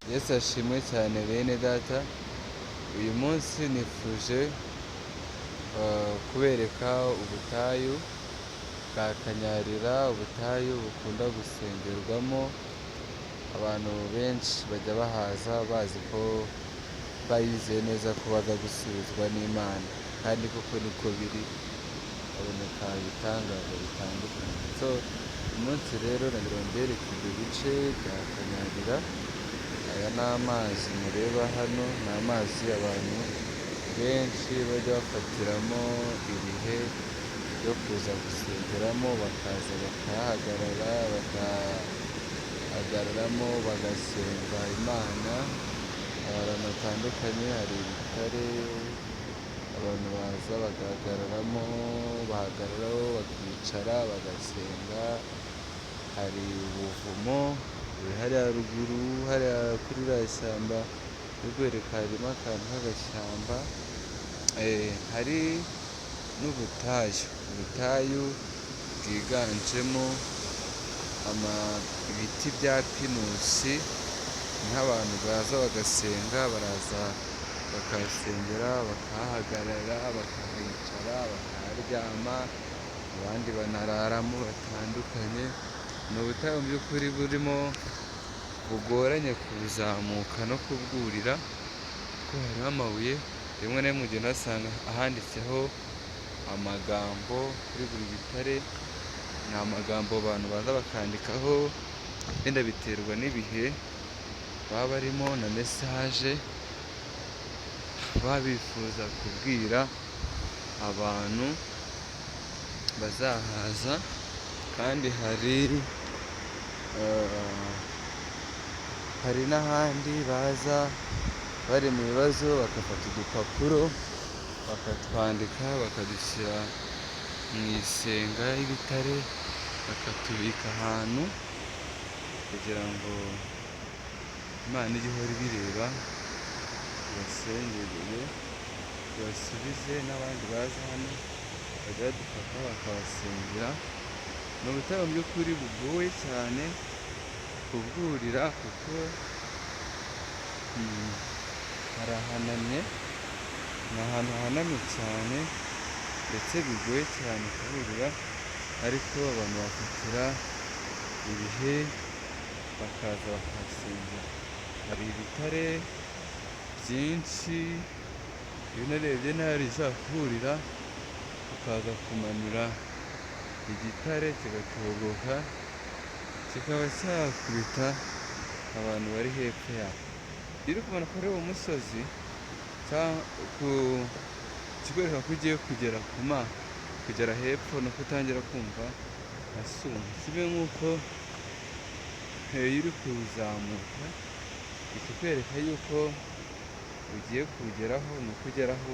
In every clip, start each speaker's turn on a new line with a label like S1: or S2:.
S1: Yesu ashimwe cyane bene data, uyu munsi nifuje kubereka ubutayu bwa Kanyarira, ubutayu bukunda gusengerwamo. Abantu benshi bajya bahaza bazi ko bayizeye neza ko baza gusubizwa n'Imana, kandi koko niko biri, haboneka ibitangaza bitandukanye. Uyu munsi rero nagira ngo mbereke ibyo bice bya Kanyarira. Aya ni amazi mureba hano, ni amazi abantu benshi bajya bafatiramo ibihe byo kuza gusengeramo, bakaza bakahagararamo bagasenga Imana. Ahantu hatandukanye hari ibitare abantu baza bagahagararamo, bahagararaho bakicara bagasenga. Hari ubuvumo buri hariya ruguru, hariya kuri ririya shyamba rikwereka harimo akantu k'agashyamba. Hari n'ubutayu bwiganjemo ibiti bya pinusi. Niho abantu baza bagasenga, baraza bakahasengera, bakahahagarara, bakahicara, bakaharyama, abandi banararamo batandukanye. Ni ubutayu mu by'ukuri bugoranye kuzamuka no kubwurira, kuko hariho amabuye, rimwe na rimwe ugenda uhasanga ahanditseho amagambo kuri buri bitare. Ni amagambo abantu baza bakandikaho, wenda biterwa n'ibihe baba barimo na mesaje baba bifuza kubwira abantu bazahaza. Kandi hari n'ahandi baza bari mu bibazo bagafata udupapuro bakatwandika, bakadushyira mu isenga y'ibitare, bakatubika ahantu kugira ngo Imana ijye ihora ibireba, ibasengere, ibasubize. N'abandi baza hano bajya badufata bakabasengera. Ni ubutayu mu by'ukuri bugoye cyane kubwurira, kuko harahanamye, ni ahantu hahanamye cyane ndetse bigoye cyane kuburira, ariko abantu bafatira ibihe bakaza bakahasengera. Hari ibitare byinshi, iyo unarebye nabi ushaka kuhurira ukaza kumanura igitare kigatoboka, kikaba cyakubita abantu bari hepfo yaho. Iyo uri kumanuka kuri uwo musozi kikwereka ko ugiye kugera hepfo, nuko utangira kumva asuma. Kimwe nk'uko iyo uri kuzamuka ikikwereka yuko ugiye kuwugeraho, ni uko ugeraho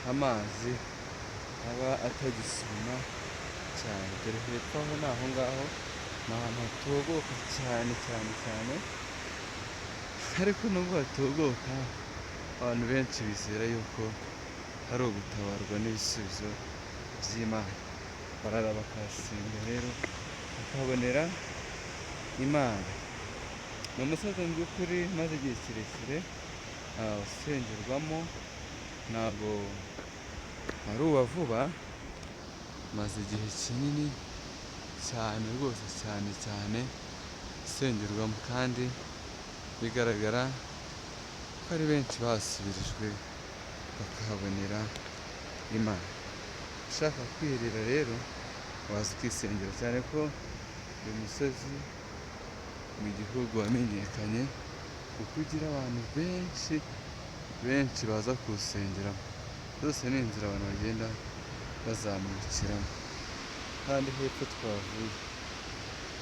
S1: amazi aba atagisuma cyane. Dore hepfo aho ni aho ngaho, ni ahantu hatuboka cyane cyane cyane, ariko nubwo hatuboka abantu benshi bizera yuko hari ugutabarwa n'ibisubizo by'Imana. Barara bakahasenga rero bakahabonera Imana. Ni umusozi mu by'ukuri maze igihe kirekire usengerwamo, ntabwo ari uwa vuba, maze igihe kinini cyane rwose, cyane cyane usengerwamo, kandi bigaragara ko ari benshi basubirijwe bakahabonera Imana. Ushaka kwirira rero waza ukisengera, cyane ko uyu musozi mu gihugu wamenyekanye kuko ugira abantu benshi baza kuwusengeramo. Zose ni inzira abantu bagenda bazamukiramo, kandi hepfo twavuye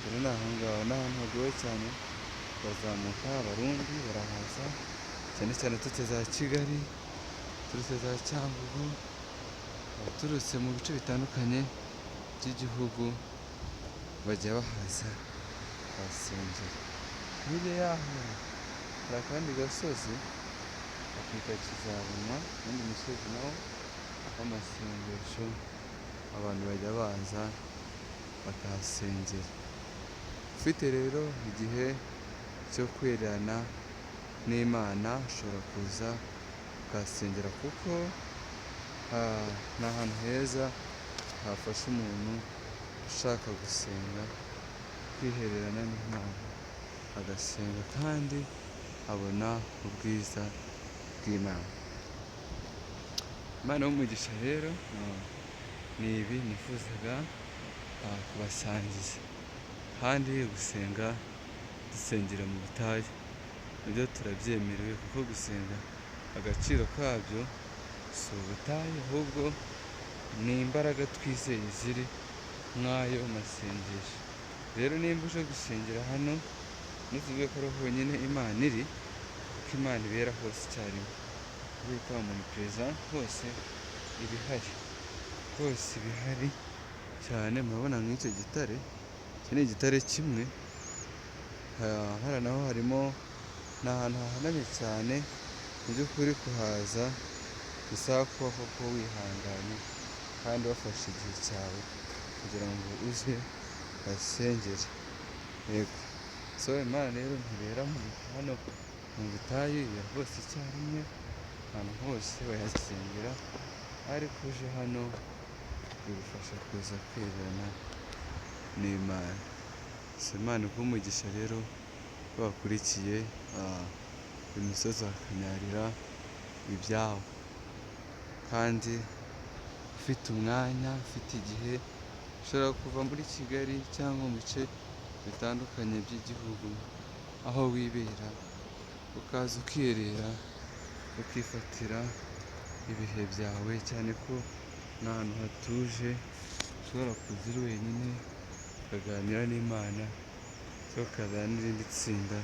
S1: rero ni aho ngaho. Ni ahantu hagoye cyane bazamuka. Abarundi barahaza cyane cyane turutse za Kigali, turutse za Cyangugu, abaturutse mu bice bitandukanye by'igihugu bajya bahaza basengera. Hirya yaho hari akandi gasozi bakita Kizabonwa, undi musozi nawo w'amasengesho, abantu bajya baza bakahasengera. Ufite rero igihe cyo kwerana n'Imana, ushobora kuza ukahasengera kuko ni ahantu heza hafasha umuntu ushaka gusenga kwihererana n'Imana, agasenga kandi abona ubwiza bw'Imana. Imana y'umugisha rero ni ibi nifuzaga kubasangiza, kandi gusenga dusengera mu butayu nabyo turabyemerewe, kuko gusenga agaciro kabyo si ubutayu ahubwo ni imbaraga twizeye ziri nk'ayo masengesho. Rero nimba uje gusengera hano ntuzivuge ko ari honyine Imana iri, kuko Imana ibera hose icyarimwe. Bita omnipresent, hose ibihari, hose ibihari cyane. Murabona nk'icyo gitare, iki ni igitare kimwe, hariya naho harimo, ni ahantu hahanamye cyane, mu by'ukuri kuhaza bisaba kuba koko wihanganye kandi wafashe igihe cyawe kugira ngo uze uhasengere. Yego, so Imana rero ntibera hano mu butayu, ibera hose icyarimwe, ahantu hose wayasengera, ariko uje hano bigufasha kuza kwihererana n'Imana. So Imana iguhe umugisha rero bakurikiye uyu musozi wa Kanyarira ibyawo, kandi ufite umwanya, ufite igihe, ushobora kuva muri Kigali cyangwa mu bice bitandukanye by'igihugu aho wibera, ukaza ukirera ukifatira ibihe byawe, cyane ko ni ahantu hatuje, ushobora kuza uri wenyine ukaganira n'Imana, cyangwa ukazana n'irindi tsinda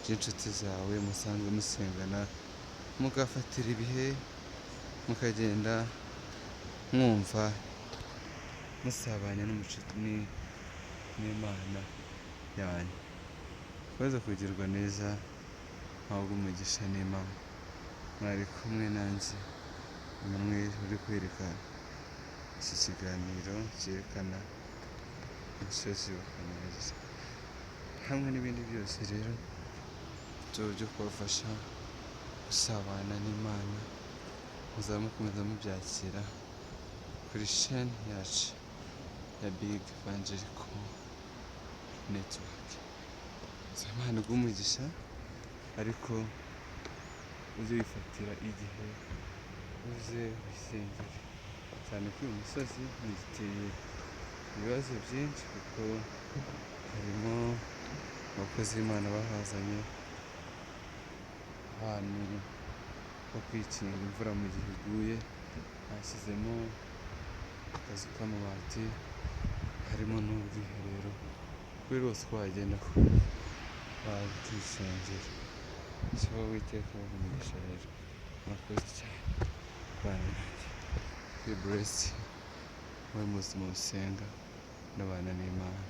S1: ry'inshuti zawe musanzwe musengana, mugafatira ibihe, mukagenda mwumva musabanya n'Imana yanyu. Mukomeze kugirwa neza, muhabwe umugisha n'Imana. Mwari kumwe nanjye Emmanuel uri kwereka iki kiganiro cyerekana umusozi wa Kanyarira, hamwe n'ibindi byose rero byo kubafasha gusabana n'Imana. Muzaba mukomeza mubyakira kuri sheni yacu ya Big Evangelical Network. Imana iguhe umugisha, ariko uze wifatira igihe, uze wisengere, cyane ko uyu musozi uteye ibibazo byinshi, kuko harimo abakozi b'Imana bahazanye ahantu ho kwikinga imvura mu gihe iguye, bashyizemo akazu k'amabati, harimo n'ubwiherero, kuri rwose uko wagenda wakisengera. So Uwiteka abahe umugisha rero, murakoze cyane kubana nanjye. Be blessed, mube muzima musenga n'abana n'Imana.